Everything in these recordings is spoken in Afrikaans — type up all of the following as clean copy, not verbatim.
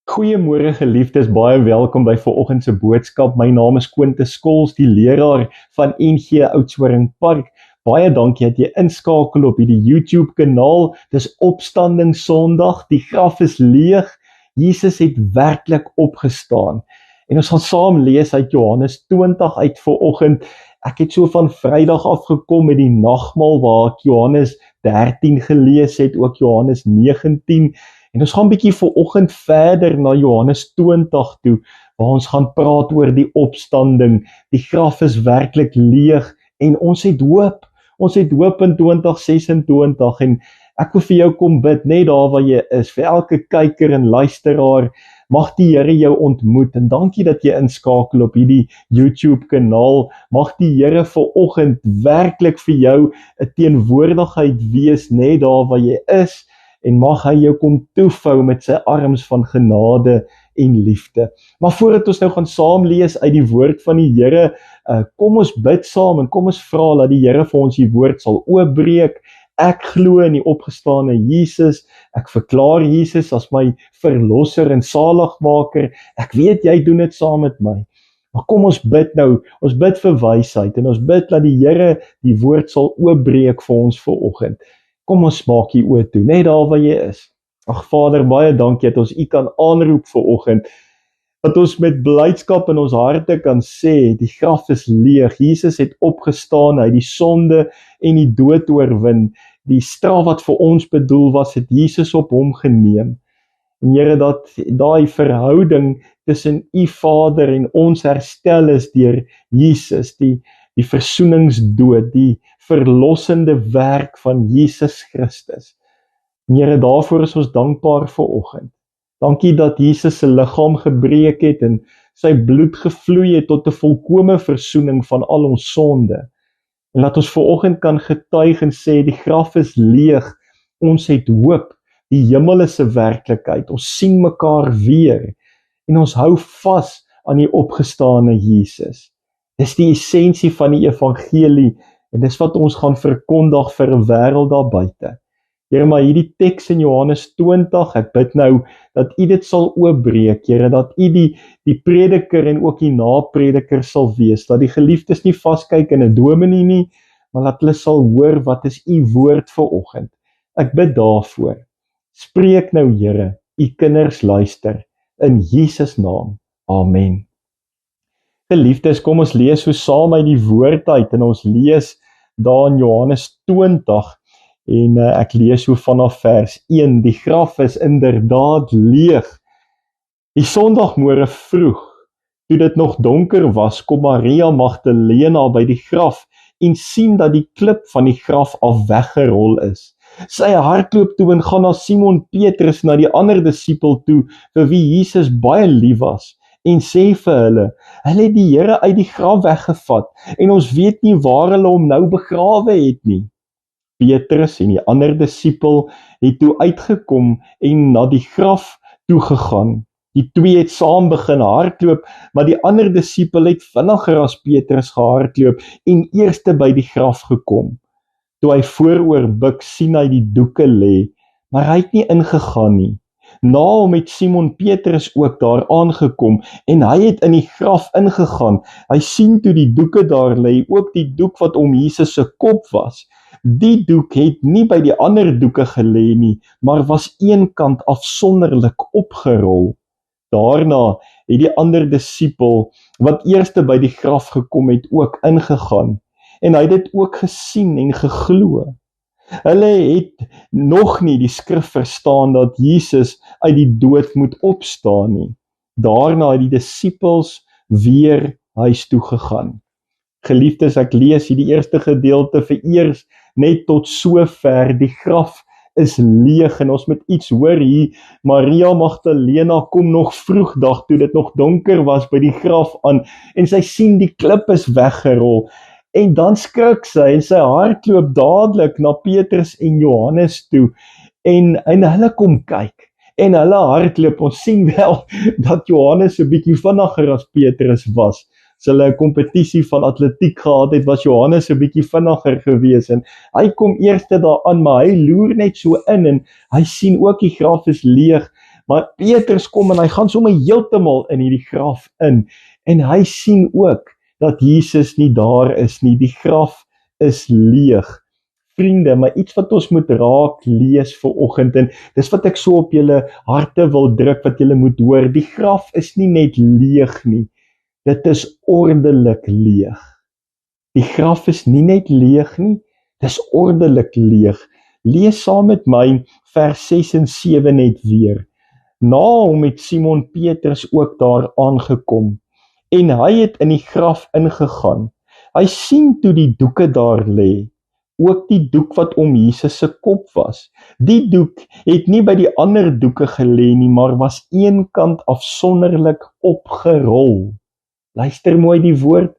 Goeiemôre geliefdes, baie welkom by vanoggend se boodskap. My naam is Quintus Skols, die leraar van NG Oudtshoorn Park. Baie dankie dat jy inskakel op hierdie YouTube kanaal. Dis Opstanding Sondag, die graf is leeg. Jesus het werklik opgestaan. En ons gaan saam lees uit Johannes 20 uit vanoggend. Ek het so van Vrydag afgekom met die nagmaal waar ek Johannes 13 gelees het, ook Johannes 19. En ons gaan bietjie vanoggend verder na Johannes 20 toe, waar ons gaan praat oor die opstanding. Die graf is werklik leeg en ons het hoop. Ons het hoop in 2026 en ek wil vir jou kom bid, net daar waar jy is, vir elke kyker en luisteraar, mag die Here jou ontmoet en dankie dat jy inskakel op hierdie YouTube kanaal. Mag die Here vanoggend werklik vir jou 'n teenwoordigheid wees, net daar waar jy is. En mag hy jou kom toevou met sy arms van genade en liefde. Maar voordat ons nou gaan saam lees uit die woord van die Here, kom ons bid saam en kom ons vra dat die Here vir ons die woord sal oopbreek. Ek glo in die opgestane Jesus. Ek verklaar Jesus as my verlosser en saligmaker. Ek weet jy doen dit saam met my. Maar kom ons bid nou. Ons bid vir wysheid en ons bid dat die Here die woord sal oopbreek vir ons vanoggend. Kom ons maak die oë toe, net daar waar jy is. Ag Vader, baie dankie dat ons U kan aanroep vanoggend. Dat ons met blydskap in ons harte kan sê, die graf is leeg. Jesus het opgestaan, hy het die sonde en die dood oorwin. Die straf wat vir ons bedoel was, het Jesus op hom geneem. En Here, dat daai verhouding tussen U Vader en ons herstel is deur Jesus, die versoeningsdood, die verlossende werk van Jesus Christus. En Here, daarvoor is ons dankbaar vanoggend. Dankie dat Jesus se liggaam gebreek het en sy bloed gevloei het tot 'n volkomme versoening van al ons sonde. En laat ons vanoggend kan getuig en sê, die graf is leeg, ons het hoop, die hemel is 'n werklikheid, ons sien mekaar weer en ons hou vas aan die opgestane Jesus. Dis die essensie van die evangelie en dis wat ons gaan verkondig vir 'n wêreld daar buite. Here, maar hierdie teks in Johannes 20, ek bid nou dat U dit sal oopbreek, Here, dat U die prediker en ook die naprediker sal wees, dat die geliefdes nie vaskyk in 'n dominee nie, maar dat hulle sal hoor wat is U woord vanoggend. Ek bid daarvoor. Spreek nou, Here, U kinders luister, in Jesus naam. Amen. Geliefdes, kom ons lees so saam uit die woord uit en ons lees daar in Johannes 20 en ek lees so vanaf vers 1. Die graf is inderdaad leeg. Die Sondagmôre vroeg, toe dit nog donker was, kom Maria Magdalena by die graf en sien dat die klip van die graf af weggerol is. Sy hardloop toe en gaan na Simon Petrus, na die ander disipel toe, vir wie Jesus baie lief was, en sê vir hulle het die Here uit die graf weggevat, en ons weet nie waar hulle hom nou begrawe het nie. Petrus en die ander disipel het toe uitgekom en na die graf toe gegaan. Die twee het saam begin hardloop, maar die ander disipel het vinniger as Petrus gehardloop en eerste by die graf gekom. Toe hy vooroor buig, sien hy die doeke lê, maar hy het nie ingegaan nie. Na hom het Simon Petrus ook daar aangekom en hy het in die graf ingegaan. Hy sien toe die doeke daar lê, ook die doek wat om Jesus se kop was. Die doek het nie by die ander doeke gelê nie, maar was eenkant afsonderlik opgerol. Daarna het die ander disipel, wat eerste by die graf gekom het, ook ingegaan. En hy het dit ook gesien en geglo. Hulle het nog nie die skrif verstaan dat Jesus uit die dood moet opstaan nie. Daarna het die disipels weer huis toe gegaan. Geliefdes, ek lees hierdie eerste gedeelte vereers net tot sover. Die graf is leeg en ons moet iets hoor hier. Maria Magdalena kom nog vroegdag toe dit nog donker was by die graf aan en sy sien die klip is weggerol. En dan skrik sy en sy hardloop dadelik na Petrus en Johannes toe en hulle kom kyk en hulle hardloop. Ons sien wel dat Johannes 'n bietjie vinniger as Petrus was. As hulle 'n kompetisie van atletiek gehad het, was Johannes 'n bietjie vinniger gewees en hy kom eerste daaraan, maar hy loer net so in en hy sien ook die graf is leeg, Maar Petrus kom en hy gaan sommer heeltemal in hierdie graf in en hy sien ook dat Jesus nie daar is nie. Die graf is leeg. Vriende, maar iets wat ons moet raak lees vanoggend en dis wat ek so op julle harte wil druk, wat julle moet hoor. Die graf is nie net leeg nie, dit is ordelik leeg. Die graf is nie net leeg nie, dis ordelik leeg. Lees saam met my vers 6 en 7 net weer. Na hom het Simon Petrus ook daar aangekom en hy het in die graf ingegaan. Hy sien toe die doeke daar lê, ook die doek wat om Jesus se kop was. Die doek het nie by die ander doeke gelê nie, maar was een kant afsonderlik opgerol. Luister mooi die woord,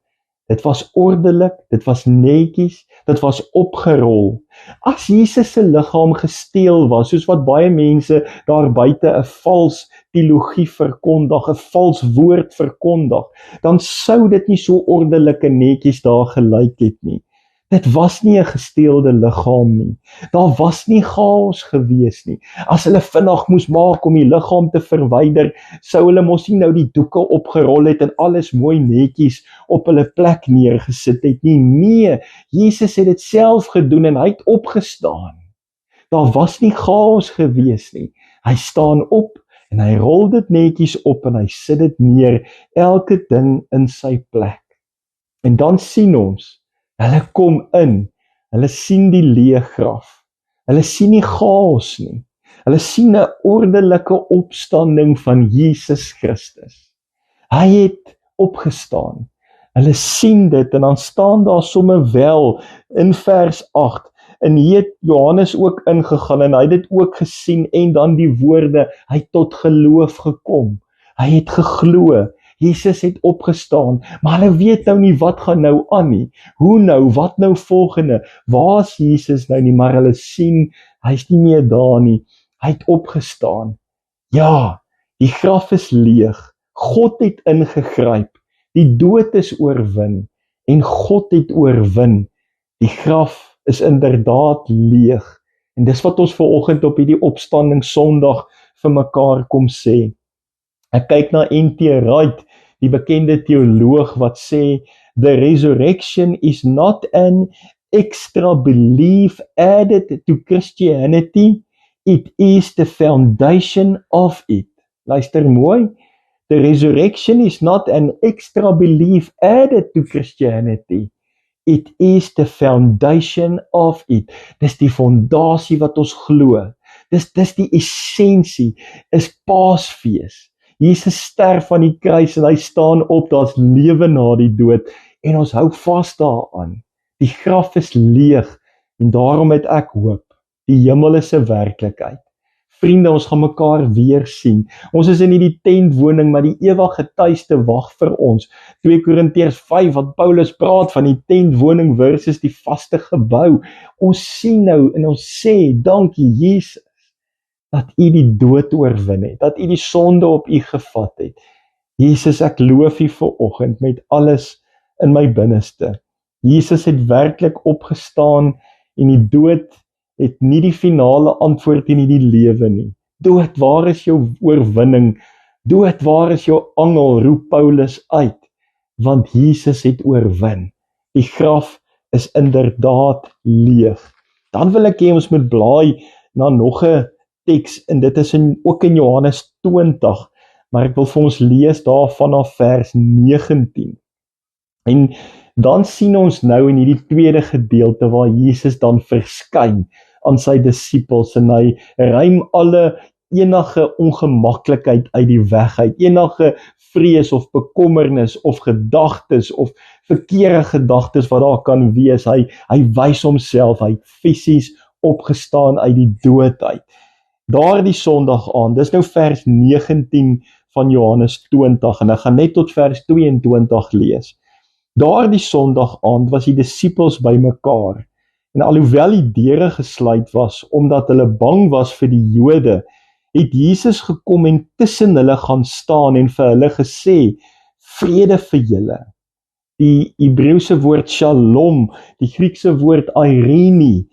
dit was ordelik, dit was netjies, dit was opgerol. As Jesus se liggaam gesteel was, soos wat baie mense daar buite 'n vals teologie verkondig, 'n vals woord verkondig, dan sou dit nie so ordelik en netjies daar gelyk het nie. Dit was nie 'n gesteelde liggaam nie. Daar was nie chaos gewees nie. As hulle vinnig moes maak om die liggaam te verwyder, sou hulle mos nie nou die doeke opgerol het en alles mooi netjies op hulle plek neergesit het nie. Nee, Jesus het dit self gedoen en hy het opgestaan. Daar was nie chaos gewees nie. Hy staan op en hy rol dit netjies op en hy sit dit neer, elke ding in sy plek. En dan sien ons, hulle kom in, hulle sien die leë graf, hulle sien nie chaos nie, hulle sien 'n ordelike opstanding van Jesus Christus. Hy het opgestaan, hulle sien dit en dan staan daar sommer wel in vers 8, en hier het Johannes ook ingegaan en hy het dit ook gesien en dan die woorde, hy het tot geloof gekom, hy het geglo, Jesus het opgestaan, maar hulle weet nou nie wat gaan nou aan nie. Hoe nou, wat nou volgende? Waar is Jesus nou nie? Maar hulle sien, hy is nie meer daar nie. Hy het opgestaan. Ja, die graf is leeg. God het ingegryp. Die dood is oorwin en God het oorwin. Die graf is inderdaad leeg. En dis wat ons vanoggend op hierdie opstanding Sondag vir mekaar kom sê. Ek kyk na N.T. Wright, die bekende teoloog wat sê, the resurrection is not an extra belief added to Christianity, it is the foundation of it. Luister mooi, the resurrection is not an extra belief added to Christianity, it is the foundation of it. Dis die fondasie wat ons glo, dis die essensie, is Paasfees. Jesus sterf aan die kruis en hy staan op, daar's lewe na die dood en ons hou vas daaraan. Die graf is leeg en daarom het ek hoop. Die hemel is 'n werklikheid. Vriende, ons gaan mekaar weer sien. Ons is in hierdie tentwoning, maar die ewige tuiste wag vir ons. 2 Korintiërs 5 wat Paulus praat van die tentwoning versus die vaste gebou. Ons sien nou en ons sê, dankie Jesus, dat u die dood oorwin het, dat u die sonde op u gevat het. Jesus, ek loof u vanoggend met alles in my binneste. Jesus het werklik opgestaan en die dood het nie die finale antwoord in die lewe nie. Dood, waar is jou oorwinning? Dood, waar is jou angel? Roep Paulus uit, want Jesus het oorwin. Die graf is inderdaad leeg. Dan wil ek hê ons moet blaai na nog 'n teks, en dit is ook in Johannes 20, maar ek wil vir ons lees daar vanaf vers 19. En dan sien ons nou in hierdie tweede gedeelte waar Jesus dan verskyn aan sy disippels en hy ruim enige ongemaklikheid uit die weg uit, enige vrees of bekommernis of gedagtes of verkeerde gedagtes wat daar kan wees. Hy wys homself, hy het fisies opgestaan uit die dood uit. Daardie Sondag aan, dis nou vers 19 van Johannes 20 en ek gaan net tot vers 22 lees. Daardie Sondag aand was die disippels bymekaar en alhoewel die deure gesluit was omdat hulle bang was vir die Jode, het Jesus gekom en tussen hulle gaan staan en vir hulle gesê, vrede vir julle. Die Hebreëse woord shalom, die Griekse woord eirene,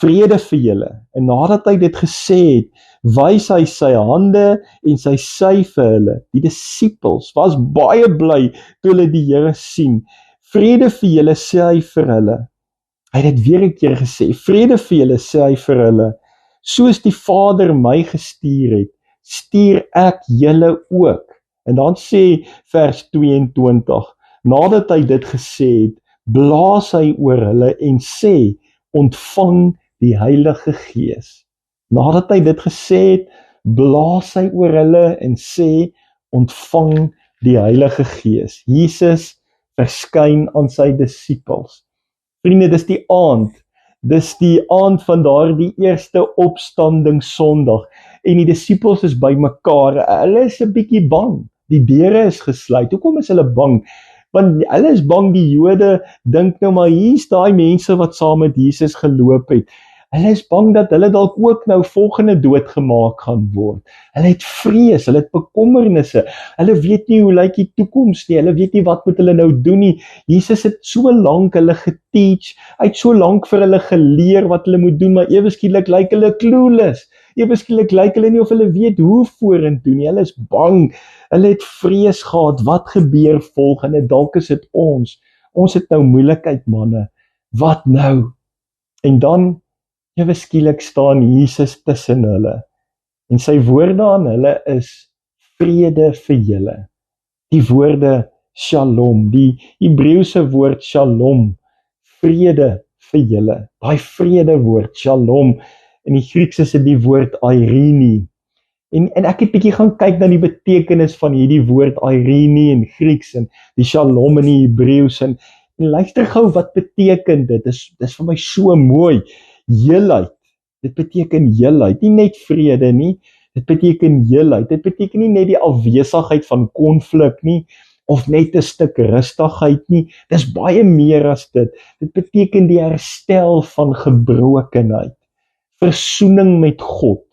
vrede vir julle. En nadat hy dit gesê het, wys hy sy hande en sy sy vir hulle. Die disippels was baie bly toe hulle die Here sien. Vrede vir julle, sê hy vir hulle. Hy het dit weer 'n keer gesê, vrede vir julle, sê hy vir hulle. Soos die Vader my gestuur het, stuur ek julle ook. En dan sê vers 22, nadat hy dit gesê het, blaas hy oor hulle en sê, ontvang die Heilige Gees. Nadat hy dit gesê het, blaas hy oor hulle en sê, ontvang die Heilige Gees. Jesus verskyn aan sy disippels. Vriende, dis die aand van daardie eerste opstanding Sondag, en die disippels is bymekaar, hulle is 'n bietjie bang, die deure is gesluit. Hoekom is hulle bang? Want hulle is bang, die Jode dink nou maar, hier's daai mense wat saam met Jesus geloop het, hulle is bang dat hulle dalk ook nou volgende doodgemaak gaan word. Hulle het vrees, hulle het bekommernisse, hulle weet nie hoe lyk die toekoms nie, hulle weet nie wat moet hulle nou doen nie. Jesus het so lank hulle geteach, hy het so lank vir hulle geleer wat hulle moet doen, maar ewe skielik lyk hulle clueless. Ewe skielik lyk hulle nie of hulle weet hoe vorentoe nie, hulle is bang, hulle het vrees gehad, wat gebeur volgende, dalk is dit ons het nou moeilikheid manne, wat nou? En dan ewe skielik staan Jesus tussen hulle, en sy woorde aan hulle is, vrede vir julle. Die woorde shalom, die Hebreëse woord shalom, vrede vir julle. Daai vrede woord shalom, in die Grieks is dit die woord Irene. En ek het bietjie gaan kyk na die betekenis van hierdie woord Irene in Grieks en die shalom in die Hebreëus, en luister gou wat beteken dit. Dis vir my so mooi. Heelheid, dit beteken heelheid, nie net vrede nie, dit beteken heelheid, dit beteken nie net die afwesigheid van konflik nie, of net 'n stuk rustigheid nie, dis baie meer as dit, dit beteken die herstel van gebrokenheid, versoening met God,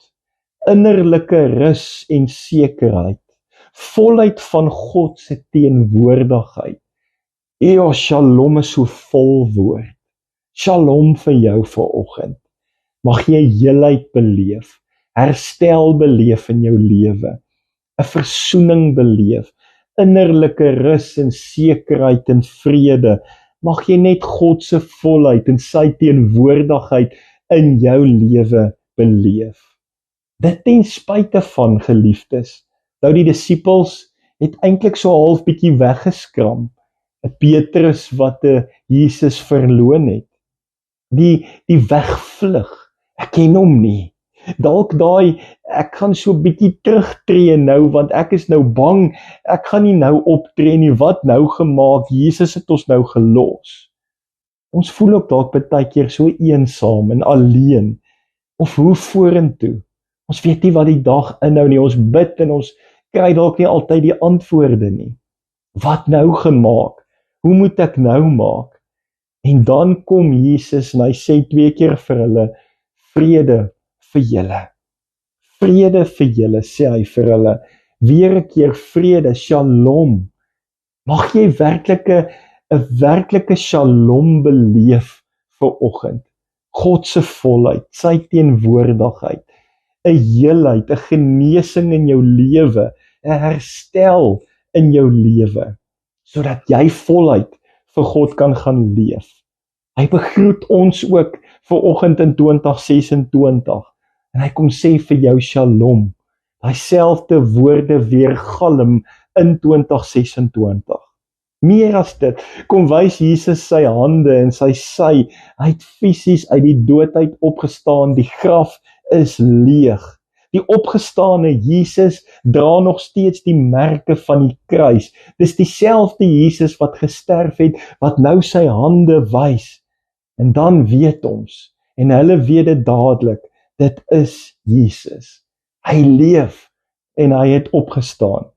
innerlike rus en sekerheid, volheid van God se teenwoordigheid. Shalom is so vol woord. Shalom vir jou vanoggend. Mag jy heelheid beleef, herstel beleef in jou lewe, 'n versoening beleef, innerlike rus en sekerheid en vrede. Mag jy net God se volheid en sy teenwoordigheid in jou lewe beleef. Dit ten spyte van, geliefdes, nou die disippels het eintlik so half bietjie weggeskram, 'n Petrus wat Jesus verloon het. Die wegvlug, ek ken hom nie, dalk daai, ek gaan so bietjie terugtree nou, want ek is nou bang, ek gaan nie nou optree nie, wat nou gemaak, Jesus het ons nou gelos. Ons voel ook dalk baie keer so eensaam en alleen, of hoe vorentoe, ons weet nie wat die dag inhou nie, ons bid en ons kry dalk nie altyd die antwoorde nie, wat nou gemaak, hoe moet ek nou maak? En dan kom Jesus en hy sê 2 keer vir hulle, vrede vir julle. Vrede vir julle, sê hy vir hulle. Weer 'n keer vrede, shalom. Mag jy 'n werklike shalom beleef vanoggend. God se volheid, sy teenwoordigheid, 'n heelheid, 'n genesing in jou lewe, 'n herstel in jou lewe, sodat jy voluit vir God kan gaan leef. Hy begroet ons ook vanoggend in 2026 en hy kom sê vir jou shalom. Daai selfde woorde weergalm in 2026. Meer as dit, kom wys Jesus sy hande en sy sy, hy het fisies uit die dood uit opgestaan, die graf is leeg. Die opgestane Jesus dra nog steeds die merke van die kruis. Dis dieselfde Jesus wat gesterf het, wat nou sy hande wys. En dan weet ons, en hulle weet dit dadelik, dit is Jesus. Hy leef en hy het opgestaan.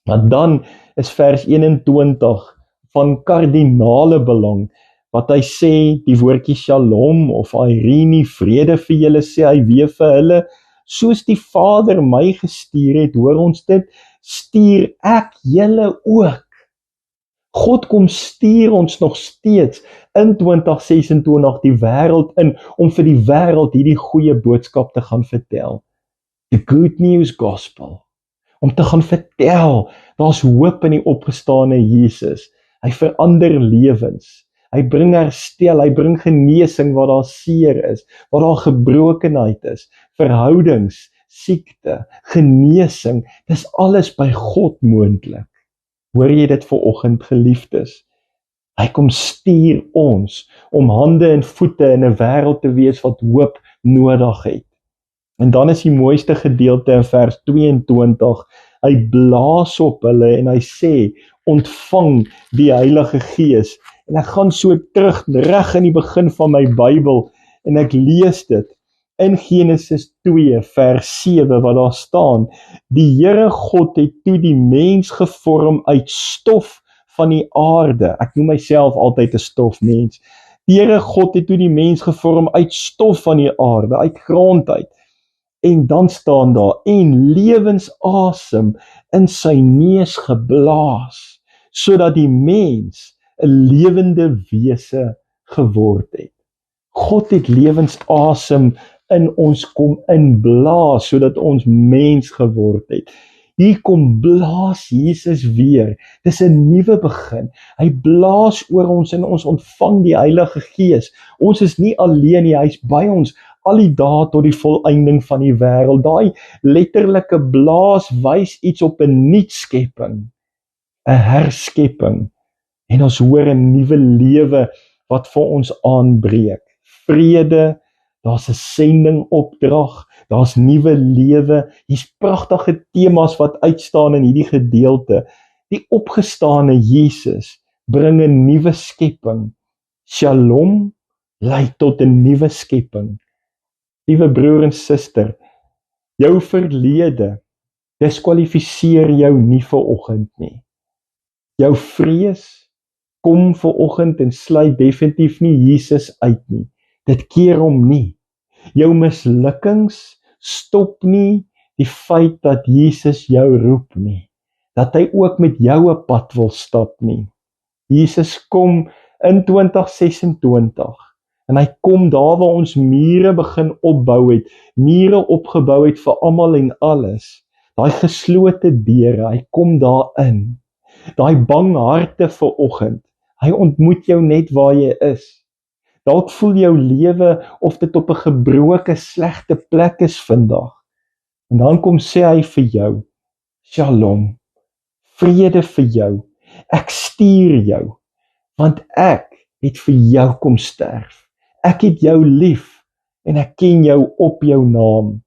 Maar dan is vers 21 van kardinale belang, wat hy sê, die woordjie shalom of Irene, vrede vir julle, sê hy weer vir hulle, soos die Vader my gestuur het, hoor ons dit, stuur ek julle ook. God kom stuur ons nog steeds in 2026 die wêreld in, om vir die wêreld hierdie goeie boodskap te gaan vertel. The good news gospel. Om te gaan vertel, daar's hoop in die opgestane Jesus. Hy verander lewens. Hy bring herstel, hy bring genesing waar daar seer is, waar daar gebrokenheid is, verhoudings, siekte, genesing, dis alles by God moontlik. Hoor jy dit vanoggend, geliefdes? Hy kom stuur ons om hande en voete in 'n wêreld te wees wat hoop nodig het. En dan is die mooiste gedeelte in vers 22, hy blaas op hulle en hy sê, ontvang die Heilige Gees. En ek gaan so terug, reg in die begin van my Bybel, en ek lees dit in Genesis 2 vers 7, wat daar staan, die Here God het toe die mens gevorm uit stof van die aarde. Ek noem myself altyd 'n stofmens. Die Here God het toe die mens gevorm uit stof van die aarde, uit grond uit. En dan staan daar, en lewensasem in sy neus geblaas, sodat die mens 'n lewende wese geword het. God het lewensasem in ons kom inblaas, sodat ons mens geword het. Hier kom blaas Jesus weer. Dis 'n nuwe begin. Hy blaas oor ons en ons ontvang die Heilige Gees. Ons is nie alleen nie, hy's by ons al die dae tot die volëinding van die wêreld. Daai letterlike blaas wys iets op 'n nuutskepping, 'n herskepping. En ons hoor 'n nuwe lewe wat vir ons aanbreek. Vrede, daar's 'n sendingopdrag, daar's nuwe lewe. Hier's pragtige temas wat uitstaan in hierdie gedeelte. Die opgestane Jesus bring 'n nuwe skepping. Shalom lei tot 'n nuwe skepping. Liewe broer en suster, jou verlede diskwalifiseer jou nie vanoggend nie. Jou vrees kom vanoggend en sluit definitief nie Jesus uit nie. Dit keer hom nie. Jou mislukkings stop nie die feit dat Jesus jou roep nie. Dat hy ook met jou 'n pad wil stap nie. Jesus kom in 2026 en hy kom daar waar ons mure begin opbou het, mure opgebou het vir almal en alles. Daai geslote deure, hy kom daarin. Daai bang harte vanoggend, hy ontmoet jou net waar jy is. Dalk voel jou lewe of dit op 'n gebroke, slegte plek is vandag. En dan kom sê hy vir jou, Shalom, vrede vir jou. Ek stuur jou, want ek het vir jou kom sterf. Ek het jou lief en ek ken jou op jou naam.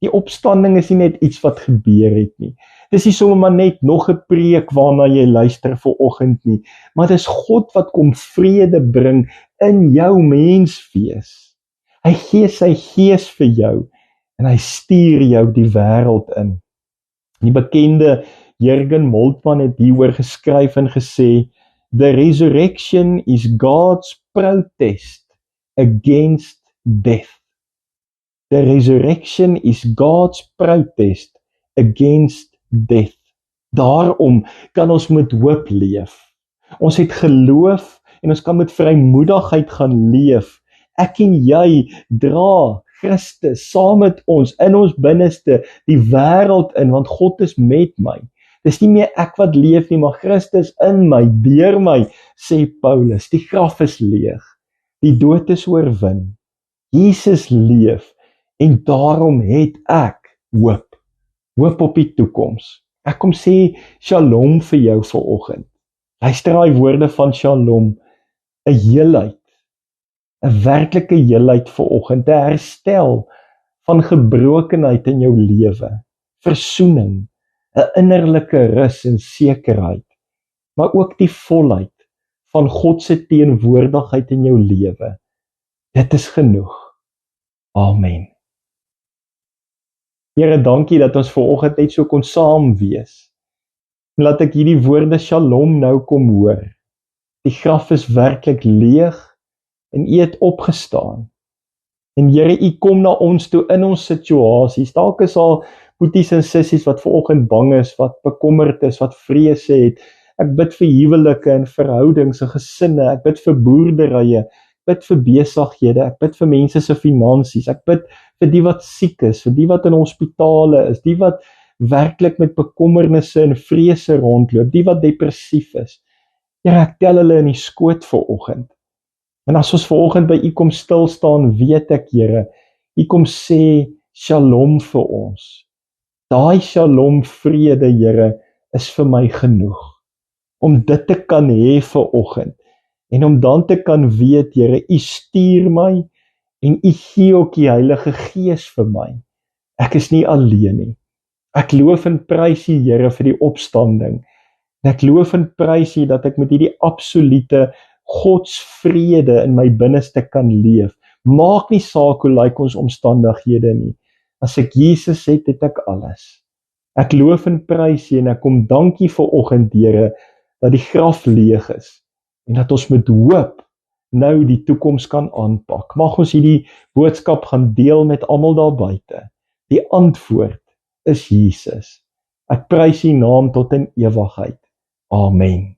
Die opstanding is nie net iets wat gebeur het nie. Dis nie sommer maar net nog 'n preek waarna jy luister vanoggend nie, maar dis God wat kom vrede bring in jou menswees. Hy gee sy gees vir jou en hy stuur jou die wêreld in. Die bekende Jürgen Moltmann het hieroor geskryf en gesê, the resurrection is God's protest against death. The resurrection is God's protest against death. Daarom kan ons met hoop leef. Ons het geloof en ons kan met vrymoedigheid gaan leef. Ek en jy dra Christus saam met ons in ons binneste die wêreld in, want God is met my. Dis nie meer ek wat leef nie, maar Christus in my, deur my, sê Paulus. Die graf is leeg. Die dood is oorwin. Jesus leef en daarom het ek hoop. Hoop op die toekoms. Ek kom sê Shalom vir jou vanoggend. Luister daai woorde van Shalom, 'n heelheid, 'n werklike heelheid vanoggend, 'n herstel van gebrokenheid in jou lewe, versoening, 'n innerlike rus en sekerheid, maar ook die volheid van God se teenwoordigheid in jou lewe. Dit is genoeg. Amen. Here, dankie dat ons vanoggend net so kon saam wees. En laat ek hierdie woorde Shalom nou kom hoor. Die graf is werklik leeg en U het opgestaan. En Here, U kom na ons toe in ons situasies. Dalk is al boeties en sissies wat vanoggend bang is, wat bekommerd is, wat vrese het. Ek bid vir huwelike en verhoudings en gesinne, ek bid vir boerderye, ek bid vir besighede, ek bid vir mense se finansies, ek bid vir die wat siek is, vir die wat in hospitale is, die wat werklik met bekommernisse en vrese rondloop, die wat depressief is. Here, ek tel hulle in die skoot vanoggend. En as ons vanoggend by U kom stil staan, weet ek, Here, U kom sê shalom vir ons. Daai shalom vrede, Here, is vir my genoeg. Om dit te kan hê vanoggend. En om dan te kan weet, Here, U stuur my en U gee ook die Heilige Gees vir my. Ek is nie alleen nie. Ek loof en prys U, Here, vir die opstanding. En ek loof en prys U dat ek met hierdie absolute Godsvrede in my binneste kan leef. Maak nie saak hoe lyk ons omstandighede nie. As ek Jesus het, het ek alles. Ek loof en prys U en ek kom dankie vanoggend, Here, dat die graf leeg is en dat ons met hoop nou die toekoms kan aanpak. Mag ons hierdie boodskap gaan deel met almal daar buite. Die antwoord is Jesus. Ek prys U naam tot in ewigheid. Amen.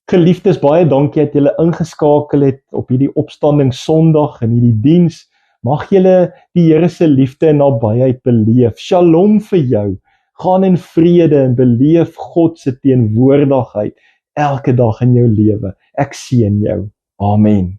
Geliefdes, baie dankie dat julle ingeskakel het op hierdie opstanding Sondag in hierdie diens. Mag julle die Here se liefde en nabyheid beleef. Shalom vir jou. Gaan in vrede en beleef God se teenwoordigheid elke dag in jou lewe. Ek seën jou. Amen.